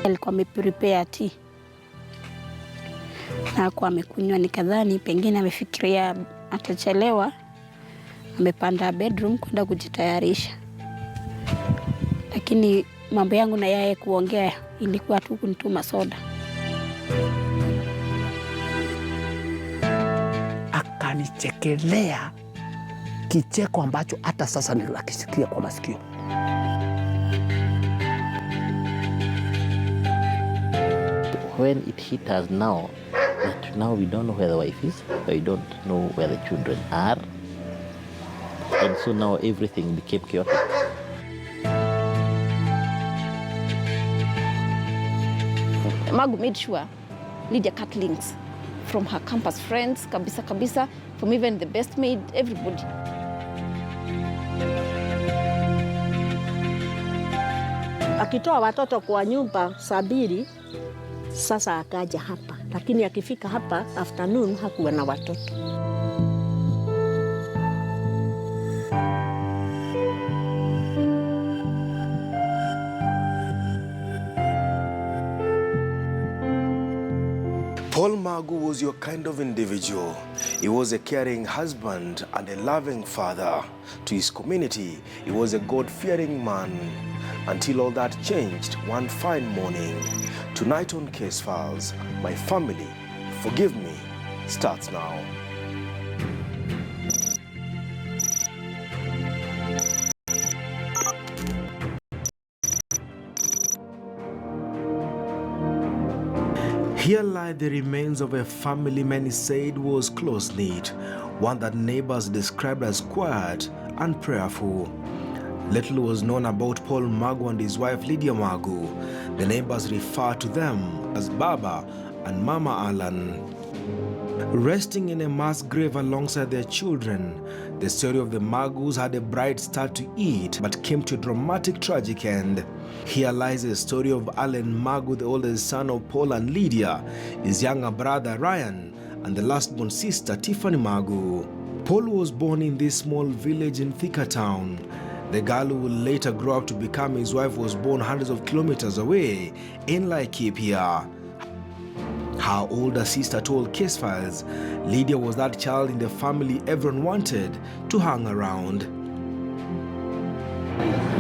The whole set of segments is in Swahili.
Alikuwa ameprepare tea. Na kwa amekunywa, nikadhani pengine amefikiria atachelewa. Amepanda bedroom kwenda kujitayarisha. Lakini mambo yangu na yeye kuongea ilikuwa tu kunituma soda. Akanichekelea kicheko ambacho hata sasa ninakisikia kwa masikio. When it hit us now, that now we don't know where the wife is, we don't know where the children are, and so now everything became chaotic. MAGU made sure Lydia cut links from her campus friends, kabisa, from even the best maid, everybody. Akitoa watoto kwa nyumba saa 2, sasa akaja hapa. Lakini akifika hapa afternoon hakuwa na watoto. Paul MAGU was your kind of individual. He was a caring husband and a loving father. To his community, he was a God-fearing man. Until all that changed one fine morning. Tonight on Case Files, My Family, Forgive Me, starts now. Here lie the remains of a family many said was close-knit, one that neighbors described as quiet and prayerful. Little was known about Paul MAGU and his wife Lydia MAGU. The neighbors refer to them as Baba and Mama Alan. Resting in a mass grave alongside their children, the story of the MAGUs had a bright start to it, but came to a dramatic, tragic end. Here lies the story of Alan MAGU, the oldest son of Paul and Lydia, his younger brother Ryan, and the last-born sister Tiffany MAGU. Paul was born in this small village in Thika town. The girl who would later grow up to become his wife was born hundreds of kilometers away in Laikipia. Her older sister told Case Files, Lydia was that child in the family everyone wanted to hang around.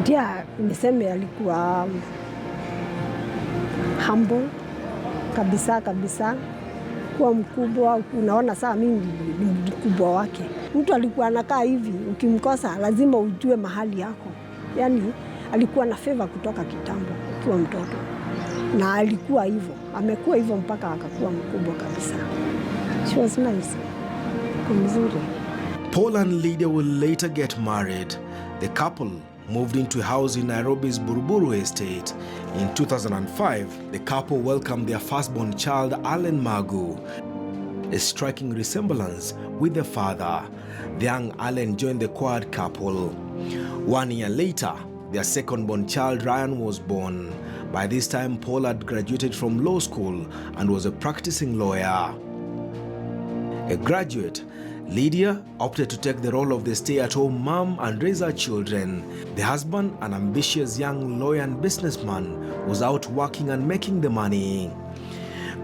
Dia niseme alikuwa humble kabisa, kuwa mkubwa. Unaona saa mimi ni mkubwa wake. Mtu alikuwa anakaa hivi, ukimkosa lazima ujue mahali yako. Yani alikuwa na favor kutoka kitambo kwa mtoto. Na alikuwa hivyo, amekuwa hivyo mpaka akakuwa mkubwa kabisa. She was nice. Mzuri. Paul and Lydia will later get married. The couple moved into a house in Nairobi's Buruburu estate. In 2005, the couple welcomed their firstborn child, Alan MAGU, a striking resemblance with the father. The young Alan joined the quiet couple. 1 year later, their second-born child, Ryan, was born. By this time, Paul had graduated from law school and was a practicing lawyer. A graduate, Lydia opted to take the role of the stay-at-home mom and raise her children. The husband, an ambitious young lawyer and businessman, was out working and making the money.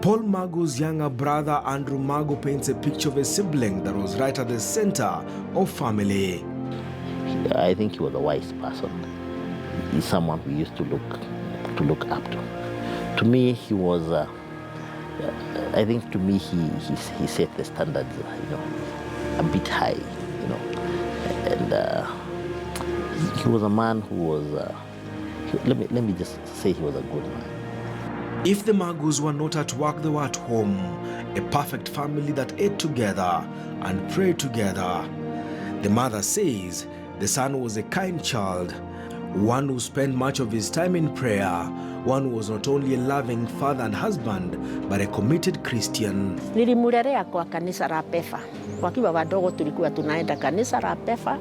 Paul MAGU's younger brother, Andrew MAGU, paints a picture of a sibling that was right at the center of family. I think he was a wise person. He's someone we used to look up to. To me, he was. I think to me he set the standards, a bit high, and he was a man who was. Let me just say he was a good man. If the MAGUs were not at work, they were at home. A perfect family that ate together and prayed together. The mother says the son was a kind child, one who spent much of his time in prayer, one who was not only a loving father and husband, but a committed Christian. Nilimulelea kwa kanisa la Pefa. Wakiwa wadogo tulikuwa tunaenda kanisa la Pefa.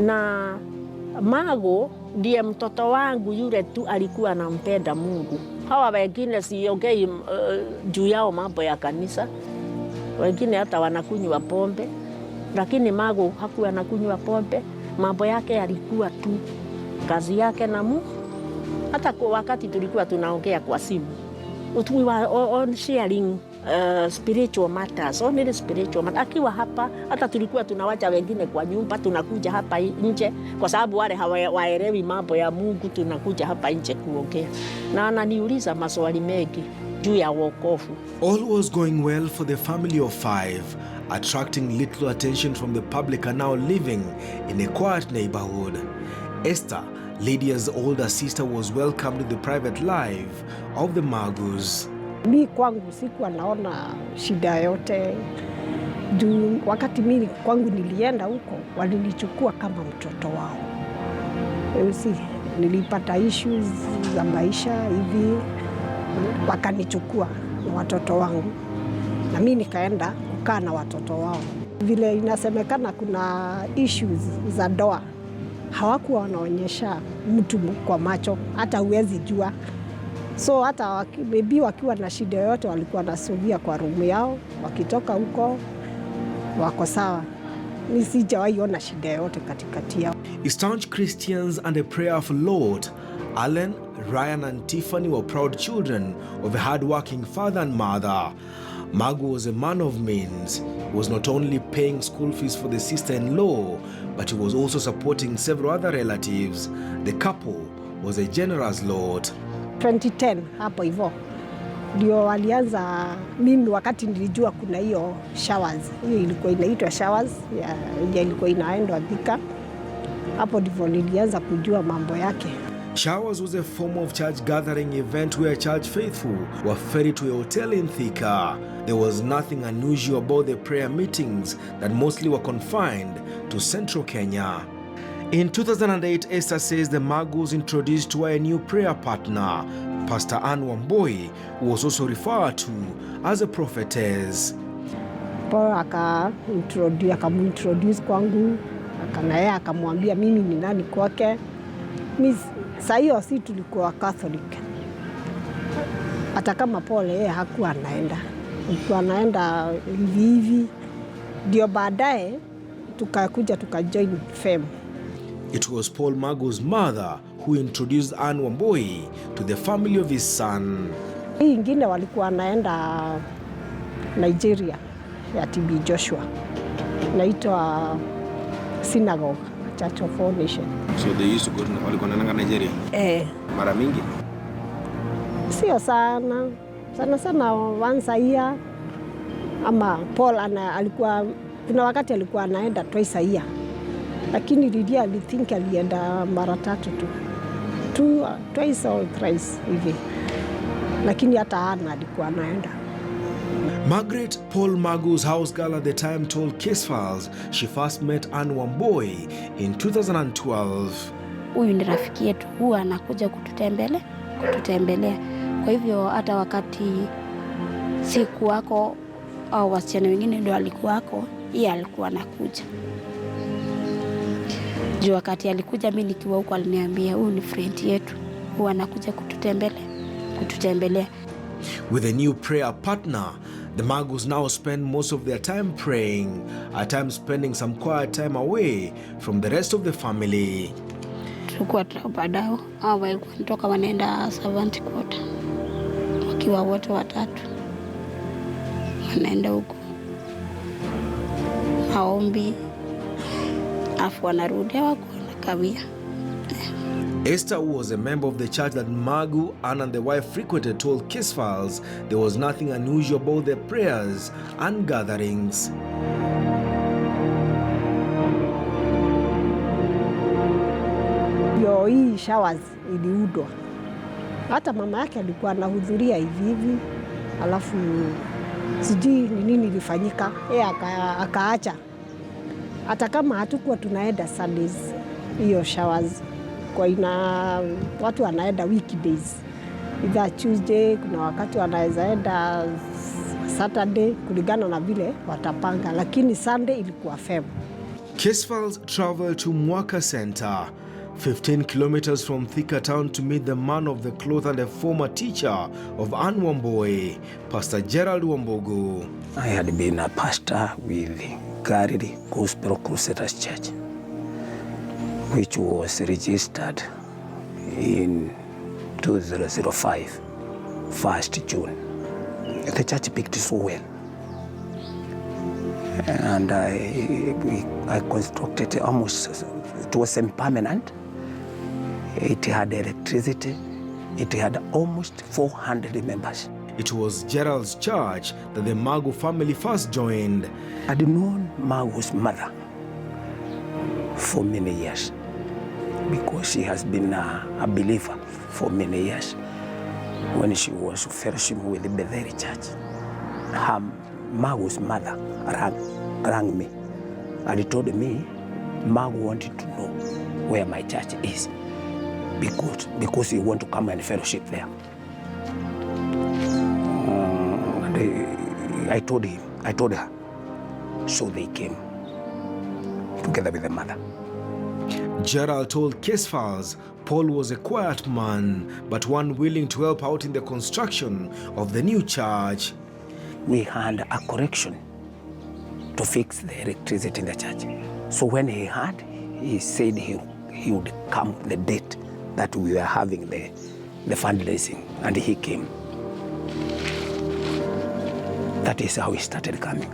Na MAGU ndiye mtoto wangu yule tu alikuwa anampenda Mungu. Hawa wengine siongei juu yao mambo ya kanisa. Wengine hata wanakunywa pombe. Lakini MAGU hakuwa anakunywa pombe. Mambo yake yalikuwa tu kazi yake na Mungu Hata kwa wakati tulikuwa tunaongea kwa simu, we were on sharing spiritual matters, only spiritual matters. Akiwa hapa, hata tulikuwa tunawacha wengine kwa nyumba, tunakuja hapa nje kwa sababu wale hawaelewi mambo ya Mungu, tunakuja hapa nje kuongea. Na ananiuliza maswali mengi juu ya wokovu. All was going well for the family of 5, attracting little attention from the public and now living in a quiet neighborhood. Esther, Lydia's older sister, was welcomed to the private life of the MAGUs. Mi kwangu sikuwa naona shida yote. Juu wakati mimi kwangu nilienda huko, walinichukua kama mtoto wao. Nilipata issues za maisha hivi, wakanichukua na watoto wangu. Na mimi nikaenda kukaa na watoto wao. Vile inasemekana kuna issues za doa, hawakuwa wanaonyesha mtu kwa macho, hata huwezi jua. So hata maybe wakiwa na shida yote walikuwa nasuvia kwa room yao, wakitoka huko wako sawa. Mimi sijawahi ona shida yote katikati yao. Staunch Christians and a prayerful Lord, Alan, Ryan and Tiffany were proud children of a hard-working father and mother. MAGU was a man of means. He was not only paying school fees for the sister-in-law, but he was also supporting several other relatives. The couple was a generous Lord. 2010 hapo hivyo ndio walianza. Mimi wakati nilijua kuna hiyo showers, hiyo ilikuwa inaitwa showers ya ilikuwa inaendwa Thika, hapo ndivyo nilianza kujua mambo yake. Showers was a form of church gathering event where church faithful were ferried to a hotel in Thika. There was nothing unusual about the prayer meetings that mostly were confined to central Kenya. In 2008, Esther says the MAGUs introduced to her a new prayer partner, Pastor WAMBUI, who was also referred to as a prophetess. Paul akamintroduce kwangu, naye akamwambia mimi ni nani kwake. Saa hiyo si tulikuwa Catholic. Hata kama Paul yeye hakuwa anaenda. Alikuwa anaenda hivi. Ndio baadaye tukakuja tukajoin FEM. It was Paul MAGU's mother who introduced WAMBUI to the family of his son. Hii ingine walikuwa anaenda Nigeria ya TB Joshua. Naitwa Synagogue, Church of All Nations. So they used to go to walikuwa wanaenda Nigeria? Mara mingi? Sio sana. Sana once a year. Ama Paul alikuwa kuna wakati alikuwa anaenda twice a year. Lakini Lydia alienda mara 3 tu. Twice or thrice hivi. Lakini hata Anna alikuwa anaenda. Margaret, Paul MAGU's house girl at the time, told Case Files she first met WAMBUI in 2012. Huyu ni rafiki yetu, huwa anakuja kututembelea. Kwa hivyo hata wakati siku wako au wasichana wengine ndio alikuwako, yeye alikuwa anakuja. Juu wakati alikuja mimi nikiwa huko aliniambia huyu ni friend yetu, huwa anakuja kututembelea. With a new prayer partner, the MAGUs now spend most of their time praying, at times spending some quiet time away from the rest of the family. Tulikuwa tunabadao, hao walikuwa wanatoka wanaenda servant quarter. Wakiwa wote 3. Wanaenda huko. Maombi. Afu wanarudi wako wanakawia. Esther, who was a member of the church that MAGU, Anna and the wife frequented, told Case Files there was nothing unusual about their prayers and gatherings. Hii showers iliudwa. Hata mama yake alikuwa anahudhuria hivi. Alafu sijui ni nini ilifanyika. Yeye akaacha. Hata kama hatukuwa tunaenda Sundays, hiyo showers kwa watu wanaenda weekdays. Either Tuesday, kuna wakati wanaweza enda Saturday kulingana na vile watapanga, lakini Sunday ilikuwa FEM. Case Files traveled to Mwaka Center, 15 kilometers from Thika town, to meet the man of the cloth and a former teacher of WAMBUI, Pastor Gerald WAMBUGU. I had been a pastor with Galilee Gospel Crusaders Church, which was registered in 2005, 1st June. The church picked so well. And I constructed almost, it was semi-permanent. It had electricity. It had almost 400 members. It was Gerald's church that the MAGU family first joined. I'd known MAGU's mother for many years because she has been a believer for many years. When she was fellowship with the Bethel Church, her MAGU's mother rang me and told me MAGU wanted to know where my church is because he want to come and fellowship there. And I told her. So they came together with the mother. Gerald told Keziah Paul was a quiet man, but one willing to help out in the construction of the new church. We had a correction to fix the electricity in the church. So when he heard, he said he would come the date that we were having the fundraising, and he came. That is how he started coming.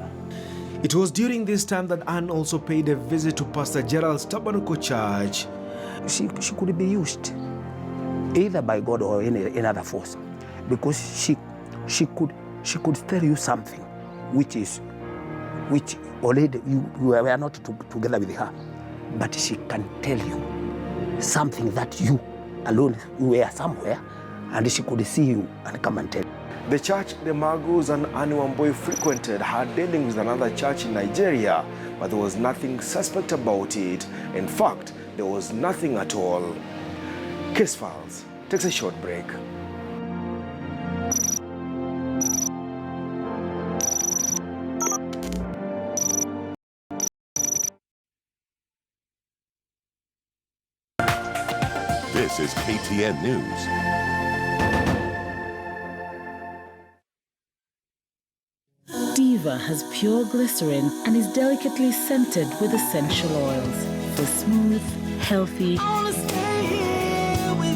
It was during this time that Anne also paid a visit to Pastor Gerald's Tabernacle Church. She could be used either by God or any other force, because she could tell you something which already you were not together with her, but she can tell you something that you alone you were somewhere, and she could see you and come and tell. The church the MAGUs and Anne WAMBUI frequented had dealings with another church in Nigeria, but there was nothing suspect about it. In fact, there was nothing at all. Case Files takes a short break. This is KTN News. Diva has pure glycerin and is delicately scented with essential oils for smooth, healthy,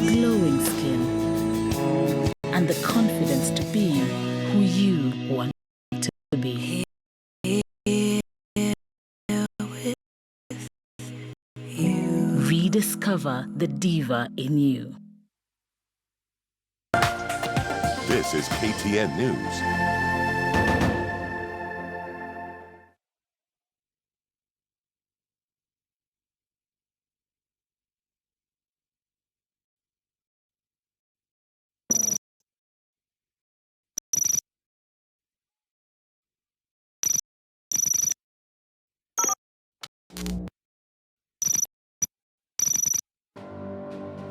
glowing skin and the confidence to be who you want to be. Rediscover the diva in you. This is KTN News.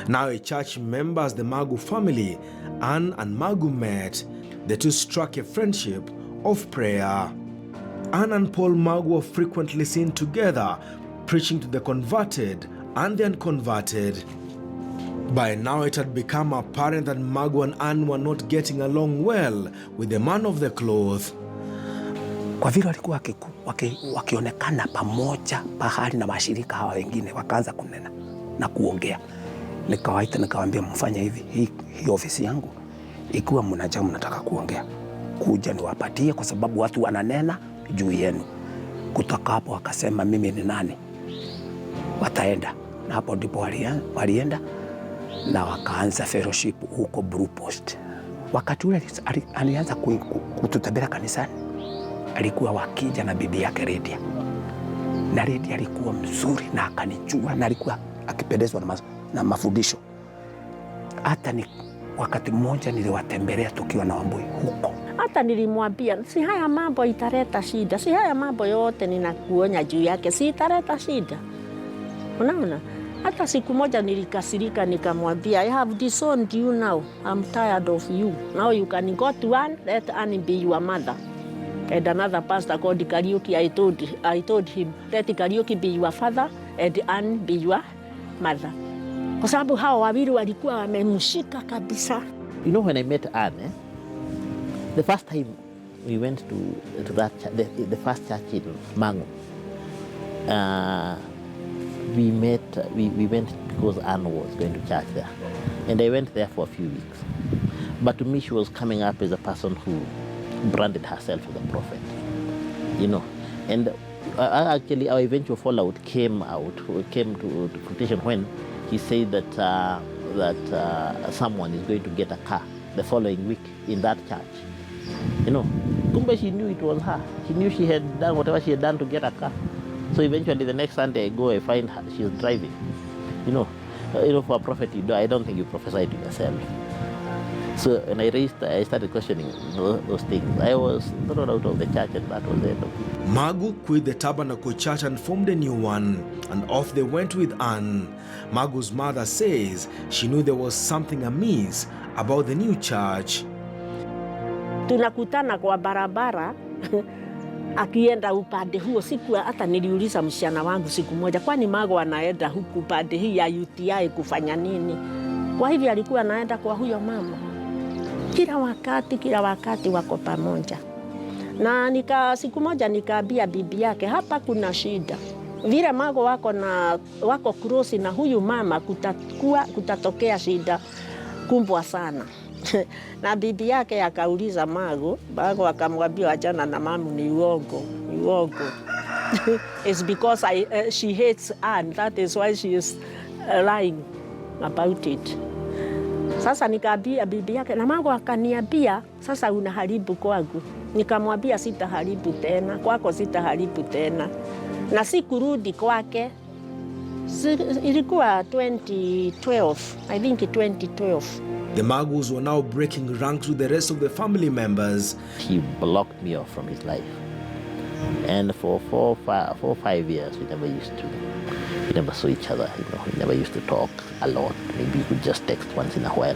Now a church member as the MAGU family, Anne and MAGU met. The two struck a friendship of prayer. Anne and Paul MAGU were frequently seen together, preaching to the converted and the unconverted. By now it had become apparent that MAGU and Anne were not getting along well with the man of the cloth. Kwa vile walikuwa wakionekana pamoja pahali na washirika hawa wengine, wakaanza kunena na kuongea. Nikawaita nikawaambia, mfanye hivi, hii ofisi yangu, ikiwa mnataka kuongea, kuja niwapatie, kwa sababu watu wananena juu yenu. Kutoka hapo wakasema mimi ni nani, wataenda. Na hapo ndipo walienda na wakaanza fellowship huko Blue Post. Wakati ule alianza kututembelea kanisani, alikuwa wakija na bibi yake Lydia. Na Lydia alikuwa mzuri na akanijua na alikuwa akipendezwa na mafundisho. Hata ni wakati mmoja niliwatembelea tukiwa na WAMBUI huko. Hata nilimwambia, si haya mambo italeta shida, si haya mambo yote ninakuonya juu yake, si italeta shida. Unaona? Hata siku moja nilikasirika nikamwambia, I have disowned you now, I'm tired of you. Now you can go to Anne, let Anne be your mother. And another pastor called Kariuki, I told him, let Kariuki be your father and Anne be your mother. Kwa sababu hao wawili walikuwa wamemshika kabisa. You know, when I met Anne, the first time we went to that the first church in MAGU, we went because Anne was going to church there. And I went there for a few weeks. But to me, she was coming up as a person who branded herself as a prophet, you know. And actually, our eventual fallout came to fruition when he said that someone is going to get a car the following week in that church. You know, Kumbe, she knew it was her. She knew she had done whatever she had done to get a car. So eventually, the next Sunday I go, I find her, she's driving. You know, for a prophet, I don't think you prophesy to yourself. So when I started questioning those things. I was thrown out of the church, and that was the end of it. MAGU quit the Tabernacle Church and formed a new one, and off they went with Anne. MAGU's mother says she knew there was something amiss about the new church. Tunakutana kwa barabara akienda upande huo. Siku hata niliuliza msichana wangu siku moja, kwani MAGU anaenda huku upande hii ya UTI kufanya nini? Kwa hivyo alikuwa anaenda kwa huyo mama. Kila wakati wako pamoja. Na siku moja nikaambia bibi yake, hapa kuna shida. Vile MAGU wako close na huyu mama, kutatokea shida kubwa sana. Na bibi yake akauliza MAGU akamwambia achana na mama, ni uongo. It's because she hates Anne, that is why she is lying about it. Sasa nikaambia bibi yake, na MAGU akaniambia, sasa unaharibu kwangu. Nikamwambia sitaharibu tena, kwako sitaharibu tena. Na sikurudi kwake. Ilikuwa 2012, I think 2012. The MAGUs were now breaking ranks with the rest of the family members. He blocked me off from his life. And for 4 or 5 years, we never saw each other. You know, we never used to talk a lot. Maybe we could just text once in a while.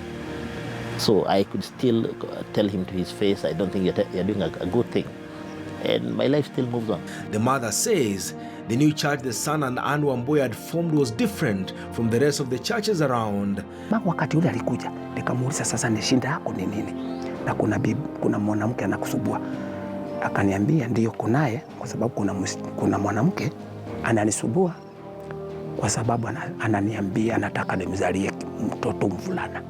So I could still tell him to his face, I don't think you're doing a good thing. And my life still moves on. The mother says the new church the son and Anne WAMBUI had formed was different from the rest of the churches around. MAGU wakati ule alikuja, nikamuuliza sasa ni shida yako ni nini? Na kuna mwanamke anakusubua. Akaniambia ndiyo kunaye, kwa sababu kuna mwanamke ananisubua kwa sababu ananiambia anataka nimzalie mtoto mvulana.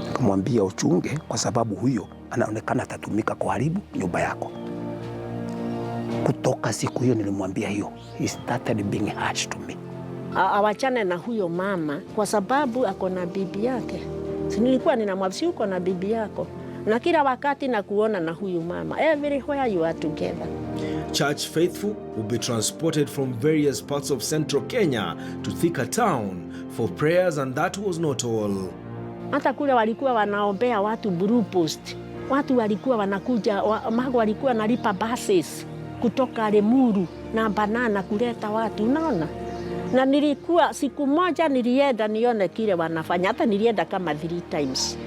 Nikamwambia uchunge, kwa sababu huyo anaonekana atatumika kuharibu nyumba yako. Kutoka siku hiyo nilimwambia hiyo. He started being harsh to me. Awachane na huyo mama kwa sababu ako na bibi yake. Nilikuwa ninamwambia uko na bibi yako. Na kila wakati na kuona na huyu mama. Everywhere you are together. Church faithful will be transported from various parts of central Kenya to Thika town for prayers, and that was not all. Hata kule walikuwa wanaombea watu Blue Post. Watu walikuwa wanakuja, MAGU walikuwa nalipa buses kutoka Lemuru na Banana kuleta watu, unaona? Na nilikuwa siku moja nilienda nione kile wanafanya, hata nilienda kama 3 times.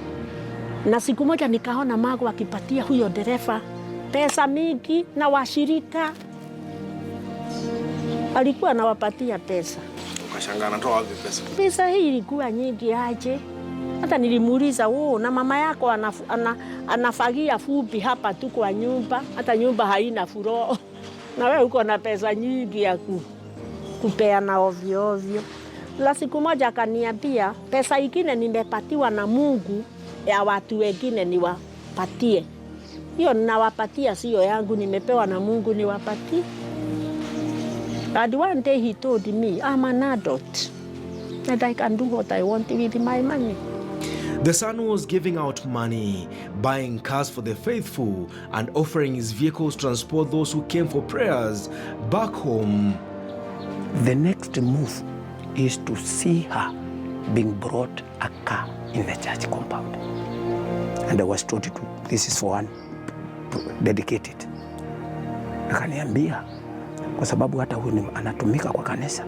Na siku moja nikaona MAGU akipatia huyo dereva pesa mingi na washirika. Alikuwa anawapatia pesa. Ukashangaa anatoa wapi pesa? Pesa hii ilikuwa nyingi aje. Hata nilimuuliza, na mama yako anafagia fupi hapa tu kwa nyumba, hata nyumba haina furo. Na wewe uko na pesa nyingi ya kupeana ovyo ovyo. La siku moja akaniambia, pesa ingine nimepatiwa na Mungu ya watu wengine niwapatie. Hiyo ninawapatia sio yangu, nimepewa na Mungu niwapatie. And one day he told me, I'm an adult and I can do what I want with my money. The son was giving out money, buying cars for the faithful, and offering his vehicles to transport those who came for prayers back home. The next move is to see her being brought a car in the church compound. And I was told this is for one dedicated. Akaniambia, kwa sababu hata huyu anatumika kwa kanisa,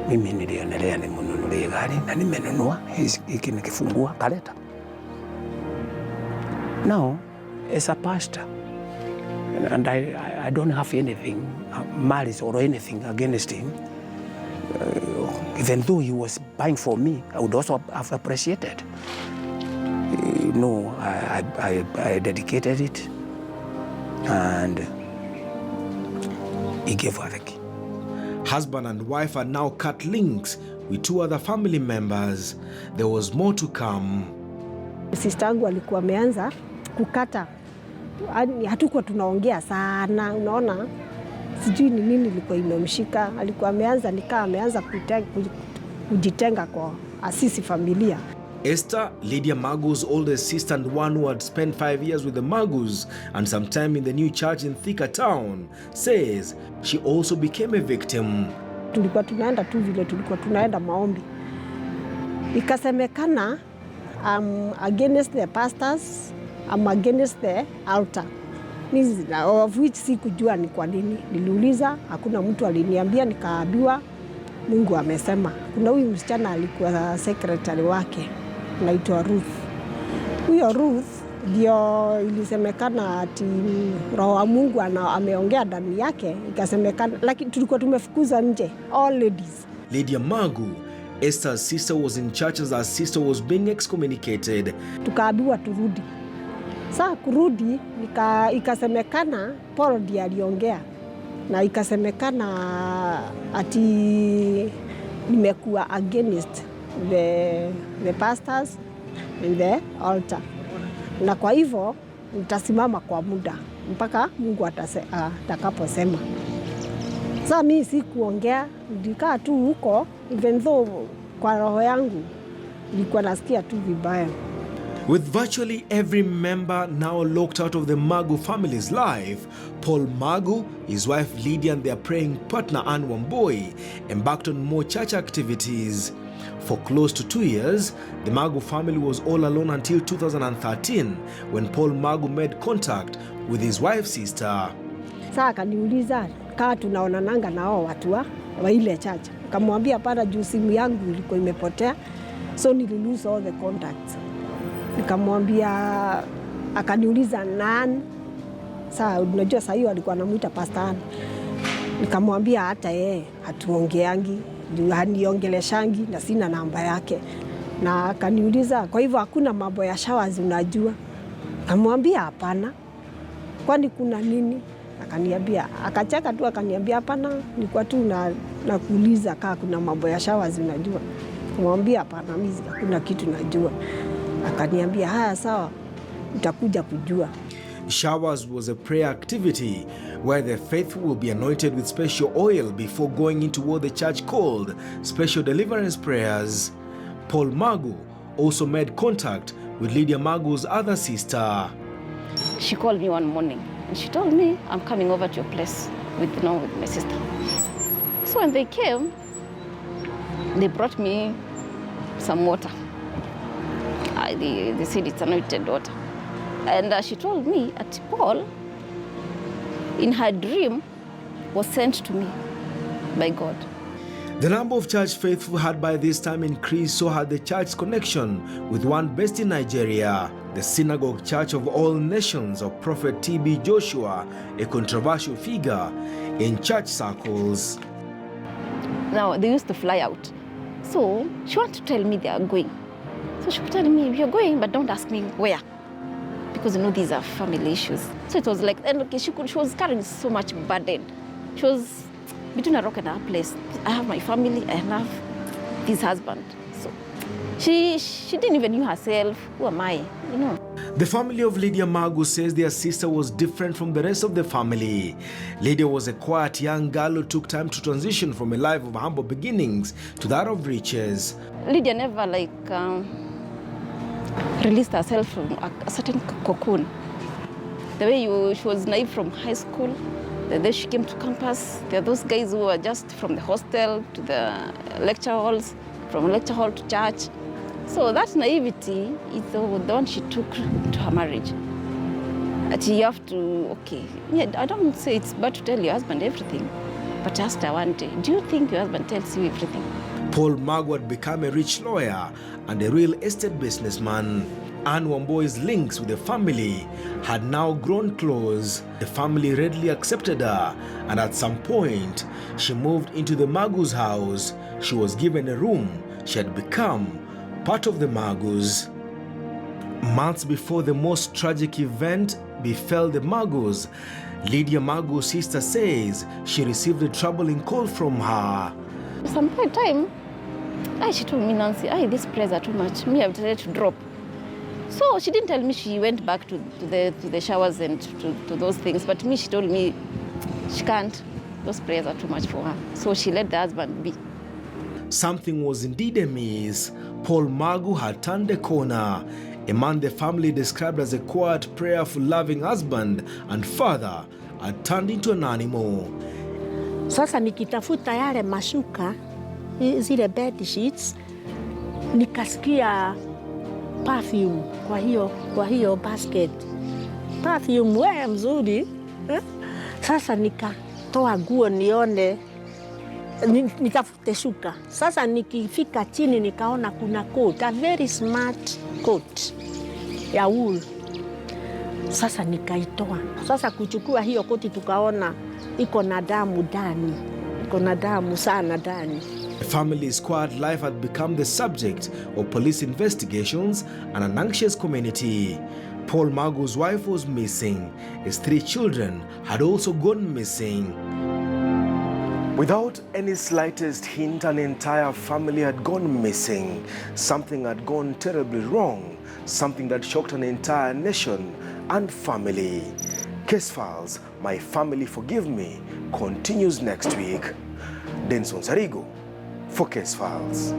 mimi nilionelea nimununulie gari na nimenunua, hiki nikifungua kaleta. Now, as a pastor, and I don't have anything, malice or anything against him, even though he was buying for me, I would also have appreciated. No, I dedicated it, and he gave her the key. Husband and wife are now cut links with 2 other family members. There was more to come. Sister yangu alikuwa ameanza kukata. Hatukuwa tunaongea sana, unaona. Sijui ni nini ilikuwa imemshika. Alikuwa ameanza kujitenga kwa asisi familia. Esther, Lydia Magu's oldest sister and one who had spent 5 years with the Magus and some time in the new church in Thika town, says she also became a victim. Tulikuwa tunaenda tu vile tulikuwa tunaenda maombi. Ikasemekana I'm against the pastors, I'm against the altar. Of which sikujua ni kwa nini. Niliuliza, hakuna mtu aliniambia, nikaambiwa Mungu amesema. Kuna huyu msichana alikuwa secretary wake, anaitwa Ruth. Huyo Ruth ndio ilisemekana ati roho wa Mungu ameongea ndani yake, ikasemekana, lakini tulikuwa tumefukuza nje all ladies. Lydia Magu, Esther's sister, was in church as her sister was being excommunicated. Tukaambiwa turudi. Saa kurudi ikasemekana Paul ndiye aliongea, na ikasemekana ati nimekuwa against the pastors and the altar, na kwa hivyo nitasimama kwa muda mpaka Mungu atakaposema. Sasa mimi sikuongea, nilikaa tu huko, even though kwa roho yangu nilikuwa nasikia tu vibaya. With virtually every member now locked out of the Magu family's life, Paul Magu, his wife Lydia and their praying partner WAMBUI embarked on more church activities. For close to 2 years, the Magu family was all alone until 2013 when Paul Magu made contact with his wife's sister. Sasa akaniuliza kama tunaonananga na hao watu wa ile church. Akamwambia para juu simu yangu ilikuwa imepotea, so nililose all the contacts. Nikamwambia, akaniuliza nani. Sasa unajua sasa hiyo alikuwa anamuita pastor. Nikamwambia hata yeye hatuongeangi, haniongeleshangi na sina namba yake. Na akaniuliza, kwa hivyo hakuna mambo ya showers unajua? Nikamwambia hapana. Kwani kuna nini? Akaniambia, akacheka tu akaniambia hapana, nilikuwa tu nakuuliza kama kuna mambo ya showers unajua. Nikamwambia hapana, mimi hakuna kitu najua. Akaniambia haya sawa, utakuja kujua. Showers was a prayer activity where the faithful will be anointed with special oil before going into what the church called special deliverance prayers. Paul Magu also made contact with Lydia Magu's other sister. She called me one morning and she told me, I'm coming over to your place with my sister. So when they came, they brought me some water. They said it's anointed water. And she told me that Paul, in her dream, was sent to me by God. The number of church faithful had by this time increased, so had the church's connection with one based in Nigeria, the Synagogue Church of All Nations of Prophet T.B. Joshua, a controversial figure in church circles. Now, they used to fly out. So she wanted to tell me they are going. So she was telling me, you're going, but don't ask me where. Because these are family issues. So it was like, and okay, she was carrying so much burden. She was between a rock and a hard place. I have my family, I have this husband. So she didn't even know herself. Who am I? The family of Lydia Magu says their sister was different from the rest of the family. Lydia was a quiet young girl who took time to transition from a life of humble beginnings to that of riches. Lydia never released herself from a certain cocoon. The way she was naive from high school, the day she came to campus, there are those guys who were just from the hostel to the lecture halls, from lecture hall to church. So that naivety is the one she took to her marriage. That you have to, I don't say it's bad to tell your husband everything, but ask her one day, do you think your husband tells you everything? Paul Magu had become a rich lawyer and a real estate businessman. WAMBUI's links with the family had now grown close. The family readily accepted her, and at some point, she moved into the Magu's house. She was given a room. She had become part of the Magus. Months before the most tragic event befell the Magus, Lydia Magu's sister says she received a troubling call from her. Some point in time, She told me, Nancy, these prayers are too much. Me, I've decided to drop. So she didn't tell me she went back to the showers and to those things. But me, she told me she can't. Those prayers are too much for her. So she let the husband be. Something was indeed amiss. Paul MAGU had turned a corner. A man the family described as a quiet, prayerful, loving husband and father had turned into an animal. Sasa nikitafuta yale mashuka, zile bed sheets, nikasikia perfume kwa hiyo basket. Perfume wewe mzuri. Sasa nikatoa nguo nione, nitafute shuka. Sasa nikifika chini nikaona kuna coat, a very smart coat ya wool. Sasa nikaitoa. Sasa kuchukua hiyo koti tukaona iko na damu ndani. Iko na damu sana ndani. The family's quiet life had become the subject of police investigations and an anxious community. Paul MAGU's wife was missing. His 3 children had also gone missing. Without any slightest hint, an entire family had gone missing. Something had gone terribly wrong. Something that shocked an entire nation and family. Case Files, My Family Forgive Me, continues next week. Denson Sarigo for Case Files.